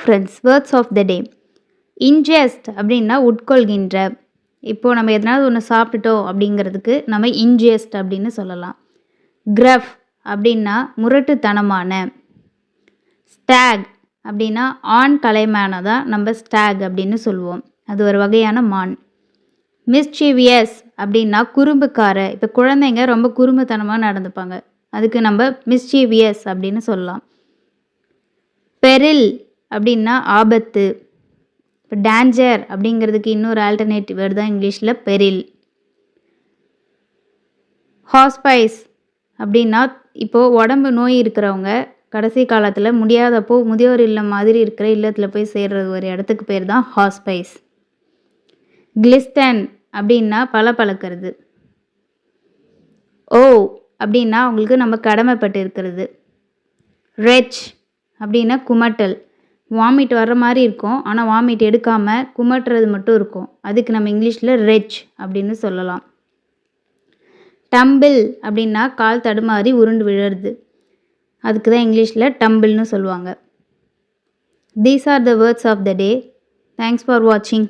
Friends, words of the day. Ingest அப்படின்னா உட்கொள்கின்ற. இப்போது நம்ம எதனாவது ஒன்று சாப்பிட்டுட்டோம் அப்படிங்கிறதுக்கு நம்ம இன்ஜெஸ்ட் அப்படின்னு சொல்லலாம். கிரஃப் அப்படின்னா முரட்டுத்தனமான. ஸ்டாக் அப்படின்னா ஆண் கலைமானை தான் நம்ம ஸ்டாக் அப்படின்னு சொல்லுவோம். அது ஒரு வகையான மான். மிஸ்சீவியஸ் அப்படின்னா குறும்புக்கார. இப்போ குழந்தைங்க ரொம்ப குறும்புத்தனமாக நடந்துப்பாங்க, அதுக்கு நம்ம மிஸ்சீவியஸ் அப்படின்னு சொல்லலாம். பெரில் அப்படின்னா ஆபத்து. இப்போ டேஞ்சர் அப்படிங்கிறதுக்கு இன்னொரு ஆல்டர்னேட்டிவ் வேர்டு தான் இங்கிலீஷில் பெரில். ஹாஸ்பைஸ் அப்படின்னா இப்போது உடம்பு நோய் இருக்கிறவங்க கடைசி காலத்தில் முடியாதப்போ முதியோர் இல்லம் மாதிரி இருக்கிற இல்லத்தில் போய் சேர்றது ஒரு இடத்துக்கு பேர் தான் ஹாஸ்பைஸ். கிளிஸ்டன் அப்படின்னா பளபளக்கிறது. ஓ அப்படின்னா அவங்களுக்கு நம்ம கடமைப்பட்டு இருக்கிறது. ரெச் அப்படின்னா குமட்டல். வாமிட் வர்ற மாதிரி இருக்கும், ஆனால் வாமிட் எடுக்காமல் குமட்டுறது மட்டும் இருக்கும், அதுக்கு நம்ம இங்கிலீஷில் ரெச் அப்படின்னு சொல்லலாம். டம்பிள் அப்படின்னா கால் தடுமாறி உருண்டு விழுறது, அதுக்கு தான் இங்கிலீஷில் டம்பிள்னு சொல்லுவாங்க. These are the words of the day. Thanks for வாட்சிங்.